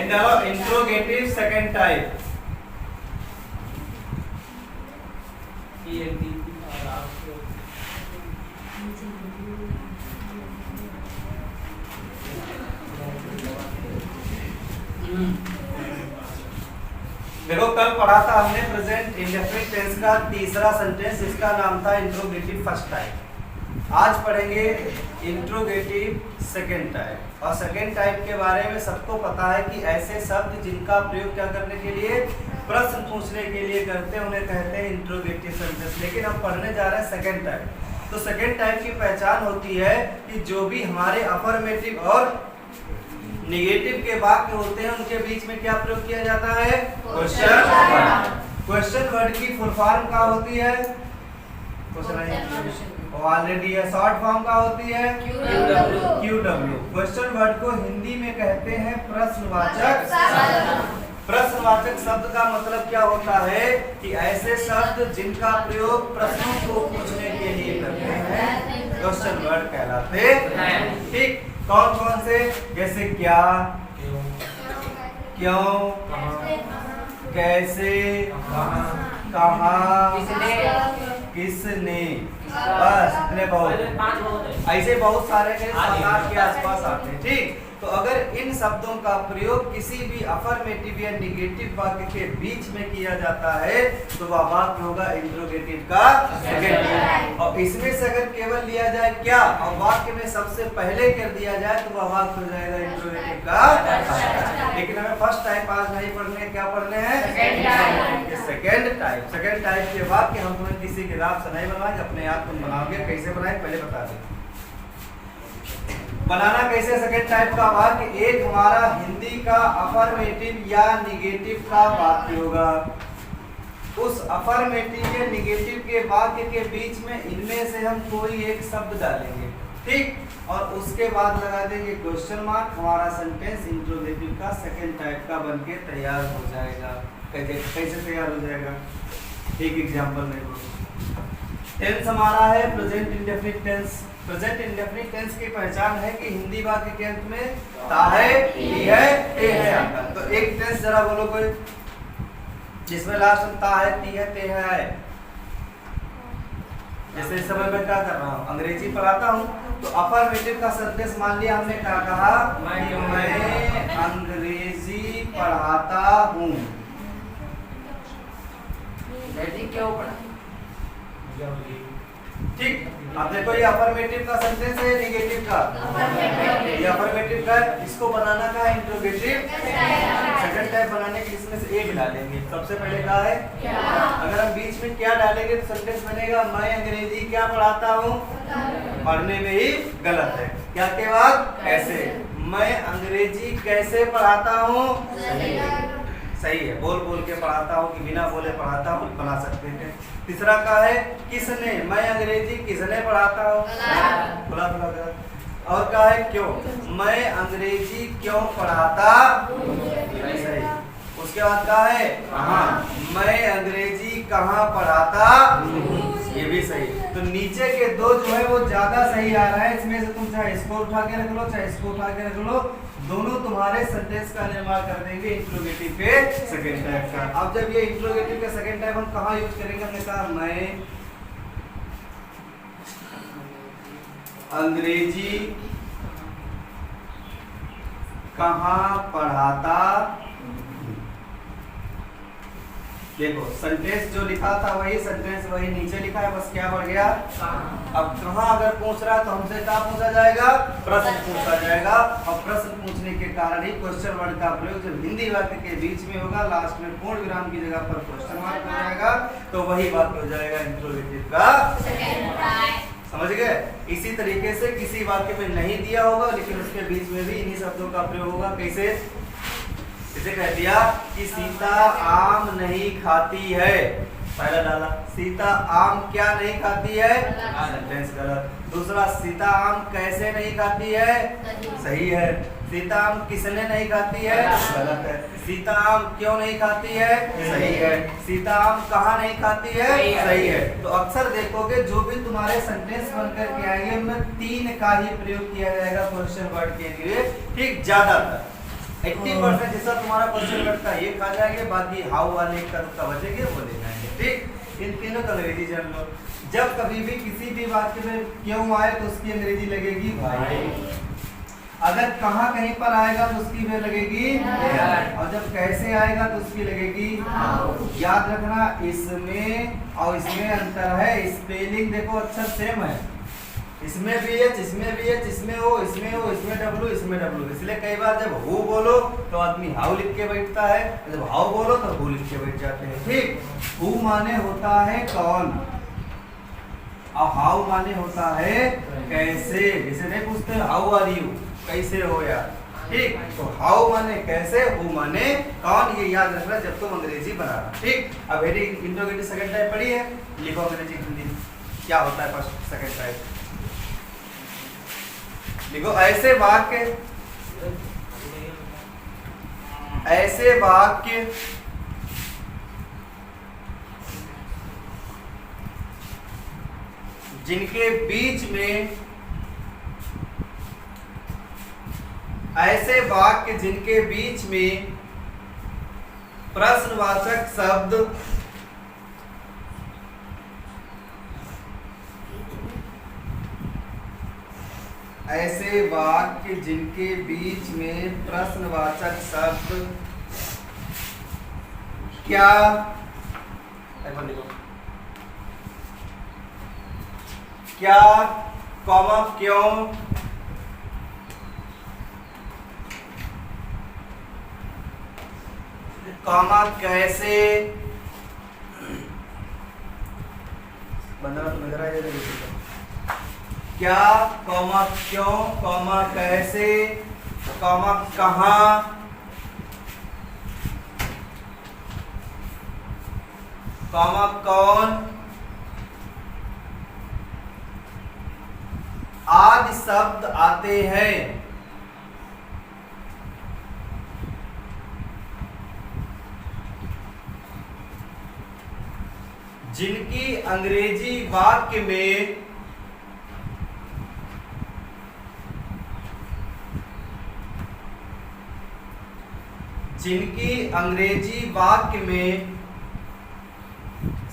Interrogative second type. देखो कल पढ़ा था हमने प्रेजेंट इंडेफिनिट टेंस का तीसरा सेंटेंस, इसका नाम था इंट्रोगेटिव फर्स्ट टाइप। आज पढ़ेंगे इंट्रोगेटिव सेकंड टाइप। और सेकंड टाइप के बारे में सबको पता है कि ऐसे शब्द जिनका प्रयोग क्या करने के लिए, प्रश्न पूछने के लिए करते हैं, उन्हें कहते हैं इंट्रोगेटिव सेंटेंस। लेकिन हम पढ़ने जा रहे हैं सेकंड टाइप। तो सेकंड टाइप की पहचान होती है कि जो भी हमारे अफर्मेटिव और नेगेटिव के वाक्य होते हैं उनके बीच में क्या प्रयोग किया जाता है, क्वेश्चन वर्ड। क्वेश्चन वर्ड की फुल फॉर्म क्या होती है, ऑलरेडी है। शॉर्ट फॉर्म क्या होती है, क्यूडब्ल्यू। क्वेश्चन वर्ड को हिंदी में कहते हैं प्रश्नवाचक शब्द। प्रश्नवाचक शब्द का मतलब क्या होता है कि ऐसे शब्द जिनका प्रयोग प्रश्नों को पूछने के लिए करते हैं क्वेश्चन वर्ड कहलाते हैं। ठीक, कौन कौन से, जैसे क्या, क्यों, कैसे, कहाँ, किसने, बस इतने बहुत, ऐसे बहुत सारे के 7-8 के आसपास आते हैं। ठीक, तो अगर इन शब्दों का प्रयोग किसी भी अफर्मेटिव या नेगेटिव वाक्य के बीच में किया जाता है तो वह वाक्य होगा इंट्रोगेटिव का सेकंड टाइप। और इसमें से अगर केवल लिया जाए क्या और वाक्य में सबसे पहले कर दिया जाए तो वह वाक्य हो जाएगा इंट्रोगेटिव का। लेकिन हमें फर्स्ट टाइप आज नहीं पढ़ने, क्या पढ़ने हैं, सेकंड टाइप। सेकंड टाइप के वाक्य हम तुम्हें किसी किताब से नहीं बनवाएंगे, अपने आप तुम बनाओगे। कैसे बनाए पहले बता दें, बनाना कैसे सेकंड टाइप का वाक्य। एक हमारा हिंदी का अफर्मेटिव या निगेटिव का वाक्य होगा। उस अफर्मेटिव या निगेटिव के वाक्य के बीच में इनमें से हम कोई एक शब्द डालेंगे। ठीक, और उसके बाद लगा देंगे क्वेश्चन मार्क। हमारा सेंटेंस इंट्रोगेटिव का सेकंड टाइप का बनके तैयार हो जाएगा। कैसे तैयार हो जाएगा, एक एग्जांपल देखो। टेंस हमारा है present indefinite tense. Present indefinite tense की पहचान है कि हिंदी वाक्य के अंत में ता है, टी है, ते है आता। तो एक टेंस जरा बोलो कोई जिसमें लास्ट में ता है, टी है, ते है। जैसे इस समय मैं क्या कर रहा हूँ, अंग्रेजी पढ़ाता हूँ, तो अफर्मेटिव का सेंटेंस मान लिया हमने क्या कहा, मैं अंग्रेजी पढ़ाता हूँ। क्यों पढ़ा, ठीक। अब देखो ये अफर्मेटिव का सेंटेंस है, नेगेटिव का, ये अफर्मेटिव का, इसको बनाना का है इंट्रोगेटिव सेकंड टाइप बनाने के इसमें से एक डालेंगे। सबसे पहले क्या है, अगर हम बीच में क्या डालेंगे तो सेंटेंस बनेगा मैं अंग्रेजी क्या पढ़ाता हूँ, पढ़ने में ही गलत है। क्या के बाद कैसे, मैं अंग्रेजी कैसे पढ़ाता हूँ, सही है, बोल बोल के पढ़ाता हूँ कि बिना बोले पढ़ाता हूँ, बना सकते हैं। तीसरा का है किसने, मैं अंग्रेजी किसने पढ़ाता हूँ, बोला गलत। और का है क्यों, मैं अंग्रेजी क्यों पढ़ाता, सही। उसके बाद का है कहाँ, मैं अंग्रेजी कहाँ पढ़ाता, ये भी सही। तो नीचे के दो जो है वो ज्यादा सही आ रहा है। इसमें से तुम चाहे इसको उठा के रख लो, चाहे इसको उठा के रख लो, दोनों तुम्हारे सेंटेंस का निर्माण कर देंगे इंट्रोगेटिव के सेकंड टाइप का। अब जब ये इंट्रोगेटिव के सेकंड टाइप हम कहाँ यूज करेंगे, हमने कहा मैं अंग्रेजी कहाँ पढ़ाता। देखो सेंटेंस जो लिखा था वही सेंटेंस वही नीचे लिखा है, बस क्या बढ़ गया, अब कहाँ अगर पूछ रहा है तो हमसे क्या पूछा जाएगा, प्रश्न पूछा जाएगा। और प्रश्न पूछने के कारण ही क्वेश्चन वर्ड का प्रयोग जब हिंदी वाक्य के बीच में होगा, लास्ट में पूर्ण विराम की जगह पर क्वेश्चन मार्क हो जाएगा, तो वही वाक्य हो जाएगा इंट्रोगेटिव का सेकंड टाइप। समझ गए। इसी तरीके से किसी वाक्य में नहीं दिया होगा लेकिन उसके बीच में भी इन्हीं शब्दों का प्रयोग होगा। कैसे, इसे कह दिया कि सीता आम नहीं खाती है, पहला डाला सीता आम क्या नहीं खाती है, सेंटेंस गलत। दूसरा सीता आम कैसे नहीं खाती है, सही है। सीता आम किसने नहीं खाती है, गलत है। सीता आम क्यों नहीं खाती है, सही है। सीता आम कहाँ नहीं खाती है, सही है। तो अक्सर देखोगे जो भी तुम्हारे सेंटेंस बनकर के आएंगे उनमें 3 का ही प्रयोग किया जाएगा क्वेश्चन वर्ड के लिए, ठीक, ज्यादातर 80% जैसा तुम्हारा क्वेश्चन करता है ये खा जाएंगे, बाकी हाउ वाले का तुक्का बचेंगे वो ले जाएंगे। ठीक, इन तीनों का अंग्रेजी जान लो। जब कभी भी किसी भी वाक्य में क्यों आए तो उसकी अंग्रेजी लगेगी भाई। अगर कहाँ कहीं पर आएगा तो उसकी वे लगेगी और जब कैसे आएगा तो उसकी लगेगी याद रखना। इसमें और इसमें अंतर है, स्पेलिंग देखो अक्षर सेम है, इसमें भी एच, इसमें भी एच, इसमें ओ, इसमें ओ, इसमें डब्ल्यू, इसमें डब्ल्यू। इसलिए कई बार जब हु बोलो तो आदमी हाउ लिख के बैठता है, जब हाउ बोलो तो हु लिख के बैठ जाते हैं। ठीक, हु माने होता है कौन और हाउ माने होता है कैसे। जैसे नहीं पूछते हाउ आर यू, कैसे हो यार। ठीक, तो हाउ माने कैसे, हु माने कौन, ये याद रखना जब तुम अंग्रेजी बना रहा। ठीक, अब हेडिंग इंट्रोगेटिव सेकंड टाइप पढ़ी है, लिखो अंग्रेजी हिंदी क्या होता है फर्स्ट सेकंड टाइप। लिखो ऐसे वाक्य, ऐसे वाक्य जिनके बीच में, ऐसे वाक्य जिनके बीच में प्रश्नवाचक शब्द ऐसे वाक्य जिनके बीच में प्रश्नवाचक शब्द क्या, क्या, कॉमा क्यों, कॉमा कैसे, क्या, कॉमा क्यों, कॉमा कैसे, कॉमा कहाँ, कॉमा कौन आदि शब्द आते हैं। जिनकी अंग्रेजी वाक्य में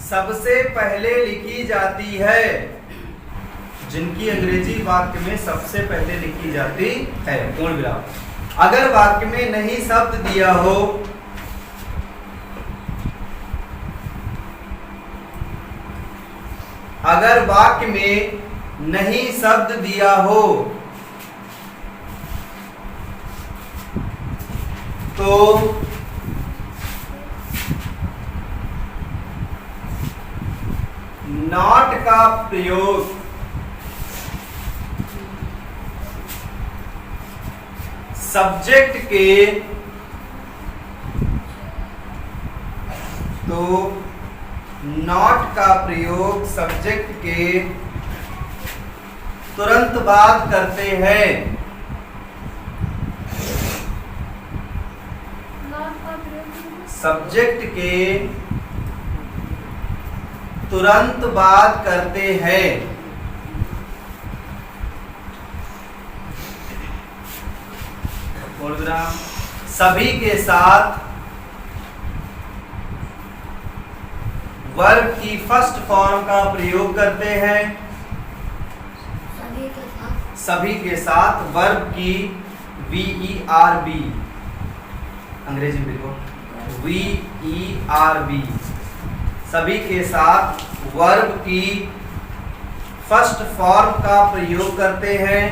सबसे पहले लिखी जाती है, जिनकी अंग्रेजी वाक्य में सबसे पहले लिखी जाती है, पूर्ण विराम। अगर वाक्य में नहीं शब्द दिया हो, अगर वाक्य में नहीं शब्द दिया हो तो नॉट का प्रयोग सब्जेक्ट के, तो नॉट का प्रयोग सब्जेक्ट के तुरंत बाद करते हैं। सब्जेक्ट के तुरंत बाद करते हैं। सभी के साथ वर्ब की फर्स्ट फॉर्म का प्रयोग करते हैं। सभी के साथ वर्ब की VERB, अंग्रेजी में लिखो VERB, सभी के साथ वर्ब की फर्स्ट फॉर्म का प्रयोग करते हैं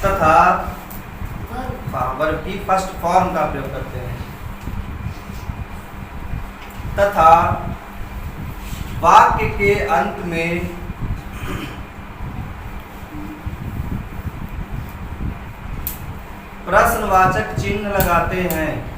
तथा वर्ब की फर्स्ट फॉर्म का प्रयोग करते हैं तथा वाक्य के अंत में प्रश्नवाचक चिन्ह लगाते हैं।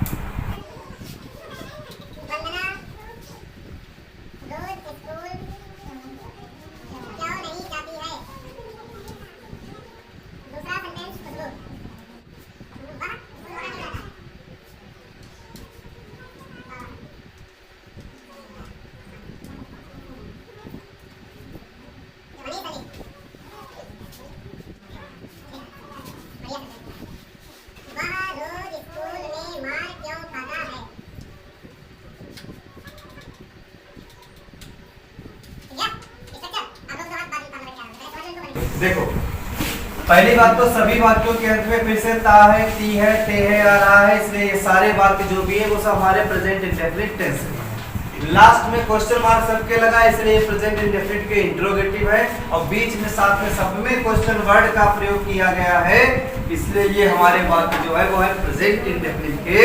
पहली बात तो सभी वाक्यों के अंत में फिर से ता है, ती है, ते है, आ रहा है, इसलिए ये सारे वाक्य जो भी है वो सब हमारे प्रेजेंट इंडेफिनिट टेंस है। लास्ट में क्वेश्चन मार्क सबके लगा, इसलिए प्रेजेंट इंडेफिनिट के इंट्रोगेटिव है, और बीच में साथ में सब में क्वेश्चन वर्ड का प्रयोग किया गया है, इसलिए ये हमारे वाक्य जो है वो है प्रेजेंट इंडेफिनिट के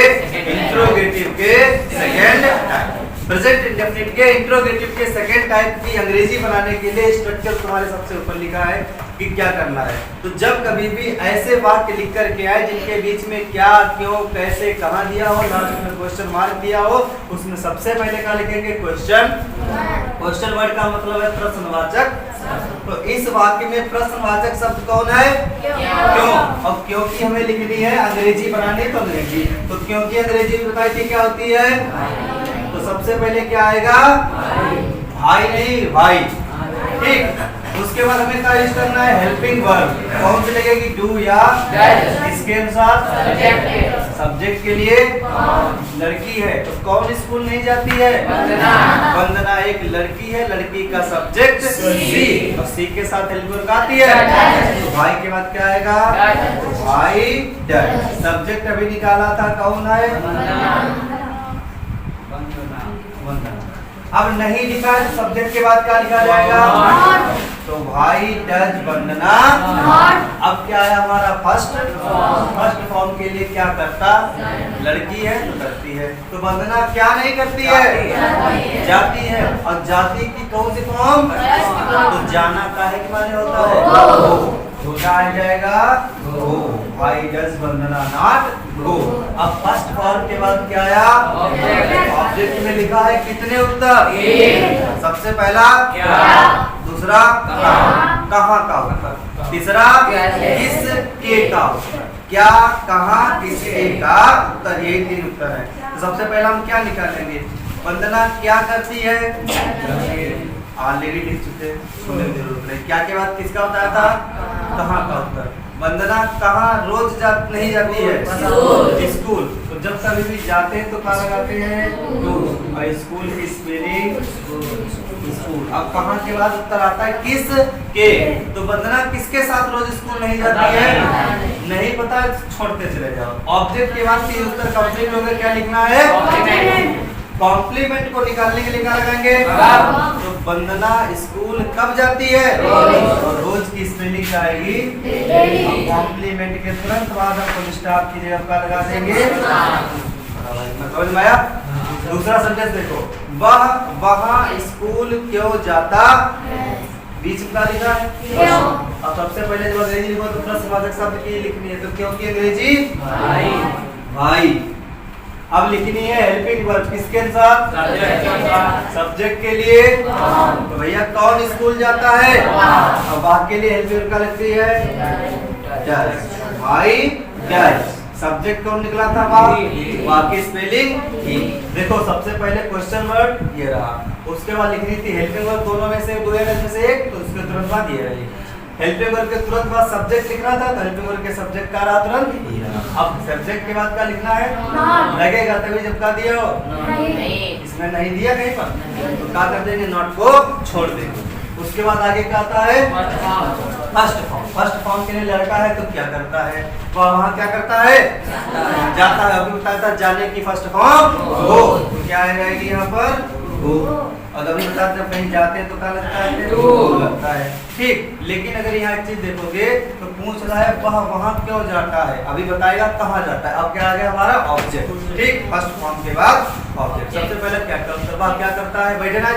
इंट्रोगेटिव के सेकंड टाइप। प्रेजेंट इंडेफिनिट के इंट्रोगेटिव के सेकंड टाइप की अंग्रेजी बनाने के लिए स्ट्रक्चर तुम्हारे सबसे ऊपर लिखा है कि क्या करना है। तो जब कभी भी ऐसे वाक्य लिख करके आए जिनके बीच में क्या, क्यों, कैसे, कहाँ दिया हो, लास्ट में क्वेश्चन मार्क दिया हो, उसमें सबसे पहले क्या लिखेंगे? क्वेश्चन। क्वेश्चन वर्ड का मतलब है प्रश्नवाचक। तो इस वाक्य में प्रश्नवाचक शब्द कौन है? क्यों। और क्योंकि हमें लिखनी है, अंग्रेजी बनानी है तो अंग्रेजी, तो क्योंकि अंग्रेजी बताई थी क्या होती है? तो सबसे पहले क्या आएगा? भाई नहीं, भाई। ठीक, उसके बाद हमें क्या यूज करना है? Helping verb. कौन सी लगेगी? डू या इसके अनुसार सब्जेक्ट के लिए लड़की है, तो कौन स्कूल नहीं जाती है? वंदना एक लड़की है, लड़की का सब्जेक्ट सी, और सी के साथ हेल्पिंग वर्ब आती है, तो भाई के बाद क्या आएगा? भाई डज। सब्जेक्ट अभी निकाला था, कौन है? वंदना। अब नहीं लिखा है तो सब्जेक्ट के बाद क्या लिखा जाएगा? तो भाई डज वंदना। अब क्या है हमारा? फर्स्ट फॉर्म के लिए क्या करता? लड़की है तो करती है, तो वंदना क्या नहीं करती है? जाती है। और जाती की कौन सी फॉर्म? तो जाना काहे के माने होता है? तो क्या आ जाएगा? गो। भाई डज वंदना नॉट गो। अब फर्स्ट फॉर्म के बाद क्या आया? ऑब्जेक्ट में लिखा है कितने उत्तर? सबसे पहला क्या, दूसरा कहाँ का उत्तर, तीसरा किस के का उत्तर। क्या, कहाँ, किसके का उत्तर, ये 3 उत्तर है। तो सबसे पहला हम क्या निकालेंगे? वंदना क्या करती है? ऑलरेडी लिख चुके, सुनने की जरूरत नहीं। क्या के बाद किसका बताया था? कहाँ का उत्तर। वंदना कहाँ रोज नहीं जाती है? स्कूल। तो जब कभी भी जाते हैं तो क्या लगाते हैं? और स्कूल की स्पेलिंग स्कूल। अब कहाँ के बाद उत्तर आता है? किस के। तो वंदना किसके साथ रोज स्कूल नहीं जाती है? नहीं पता, छोड़ते चले जाओ। ऑब्जेक्ट के बाद 3 उत्तर कंप्लीट हो गए। क्या लिखना है? कॉम्प्लीमेंट को निकालने के लिए क्या लगाएंगे? तो वंदना स्कूल कब जाती है? और रोज की स्पेलिंग क्या आएगी? कॉम्प्लीमेंट के तुरंत बाद हम फुल स्टॉप की जगह क्या लगा देंगे? समझ में आया? दूसरा सेंटेंस देखो, वह वहाँ स्कूल क्यों जाता? बीच में क्या लिखा है? अब सबसे पहले जब अंग्रेजी लिखो तो प्रश्नवाचक शब्द की लिखनी है, तो क्योंकि अंग्रेजी भाई। अब लिखनी है हेल्पिंग वर्ब किसके साथ? सब्जेक्ट के लिए। तो भैया कौन स्कूल जाता है? और वाह के लिए हेल्पिंग वर्ब क्या लगती है? डज। भाई डज। सब्जेक्ट कौन निकला था? वाह की स्पेलिंग ही। देखो सबसे पहले क्वेश्चन वर्ड ये रहा, उसके बाद लिखनी थी हेल्पिंग वर्ब दोनों में से, 2 में से एक, तो उसके तुरंत बाद ये रही। हेल्पिंग वर्ब के तुरंत बाद सब्जेक्ट लिखना था, तो हेल्पिंग वर्ब के सब्जेक्ट का रहा तुरंत। अब सब्जेक्ट के बाद क्या लिखना है? लगेगा तभी जब क्या दिया हो? इसमें नहीं दिया कहीं पर, तो क्या कर देंगे? नॉट को छोड़ देंगे। उसके बाद आगे क्या आता है? First form. फर्स्ट फॉर्म के लिए लड़का है तो क्या करता है? वहाँ क्या करता है? जाता है। अभी बताया था जाने की फर्स्ट फॉर्म गो, तो क्या आएगी यहाँ पर? गो। और अभी बताते जब कहीं जाते हैं तो क्या लगता है? लगता है। ठीक, लेकिन अगर यहाँ एक चीज देखोगे तो पूछ रहा है वह वहाँ क्यों जाता है, अभी बताएगा कहाँ जाता है। अब क्या आ गया हमारा? ऑब्जेक्ट। ठीक, फर्स्ट फॉर्म के बाद ऑब्जेक्ट। सबसे पहले क्या करता है? बैठे ना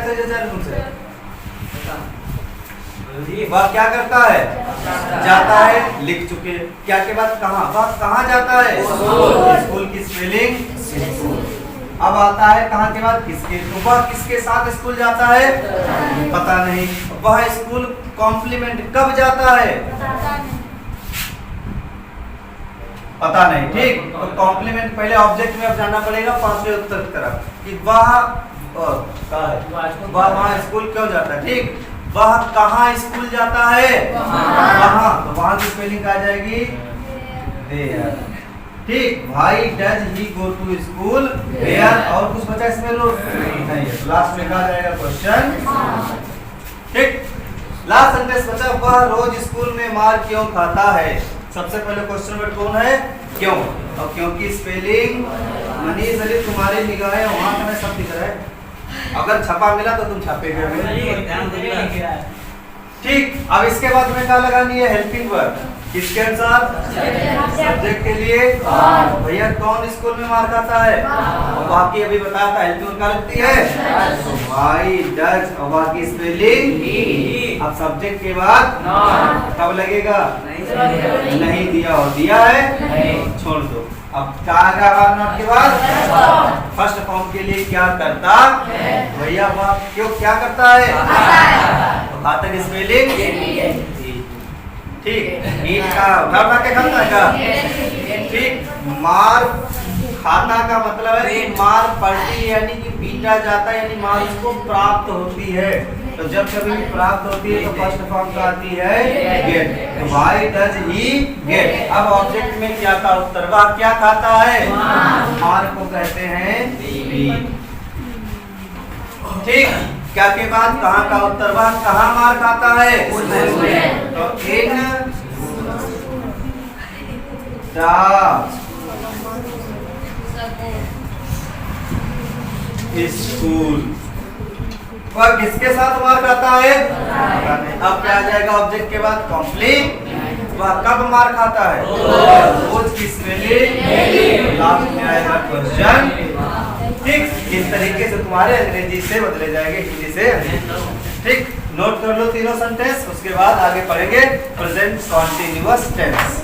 तुमसे, वह क्या करता है? जाता है, लिख चुके। क्या के बाद कहाँ? वह कहाँ जाता है? स्कूल की स्पेलिंग। अब आता है कहाँ के बाद? किसके। तो वह किसके साथ स्कूल जाता है? पता नहीं। वह स्कूल कॉम्प्लीमेंट कब जाता है? पता नहीं। ठीक, तो कॉम्प्लीमेंट पहले ऑब्जेक्ट में अब जाना पड़ेगा 5वें उत्तर की तरफ कि वह वहाँ स्कूल क्यों जाता है। ठीक, वह कहाँ स्कूल जाता है? वहाँ, तो वहाँ की स्पेलिंग आ जाएगी देयर। ठीक, भाई does he go to school there. और कुछ बचा इसमें? नहीं है, तो लास्ट में कहा जाएगा क्वेश्चन। ठीक, लास्ट सेंटेंस बचा, वह रोज स्कूल में मार क्यों खाता है। सबसे पहले क्वेश्चन वर्ड कौन है, क्यों। और क्योंकि स्पेलिंग मनीष अली तुम्हारी निगाहें वहां तुम्हें सब दिख रहा है, अगर छपा मिला तो तुम छापेगे। ठीक, अब इसके बाद में क्या लगानी है, हेल्पिंग वर्ब। किसके अनुसार, सब्जेक्ट के लिए। भैया कौन स्कूल में मार खाता है, और बाकी अभी बताया था हेल्पिंग वर्ब क्या लगती है, वाई डज, और बाकी स्पेलिंग। अब सब्जेक्ट के बाद कब लगेगा, नहीं दिया हो, दिया है छोड़ दो। अब क्या आएगा नॉट के बाद, फर्स्ट फॉर्म के लिए क्या करता भैया, वह क्यों क्या करता है, खाता की स्पेलिंग। ठीक, ईट का उठा के खाता है का। ठीक, मार खाता का मतलब है कि मार पड़ती है, यानी कि पीटा जाता है, यानी मार उसको प्राप्त होती है। तो जब कभी भी प्राप्त होती है तो फर्स्ट फॉर्म का आती है गेट। तो व्हाई डज ही गेट। अब ऑब्जेक्ट में क्या था उत्तर, वह क्या खाता है, मार को कहते हैं ईट। ठीक, क्या के बाद कहाँ का उत्तर, वह कहाँ मार खाता है, तो इन द स्कूल। वह किसके साथ मार खाता है, अब क्या आ जाएगा ऑब्जेक्ट के बाद, कॉम्प्लीट। वह कब मार खाता है, रोज की स्पेलिंग, लास्ट में आएगा क्वेश्चन। ठीक, इस तरीके से तुम्हारे अंग्रेजी से बदले जाएंगे हिंदी से। ठीक, नोट कर लो तीनों सेंटेंस, उसके बाद आगे पढ़ेंगे प्रेजेंट कॉन्टिन्यूअस टेंस।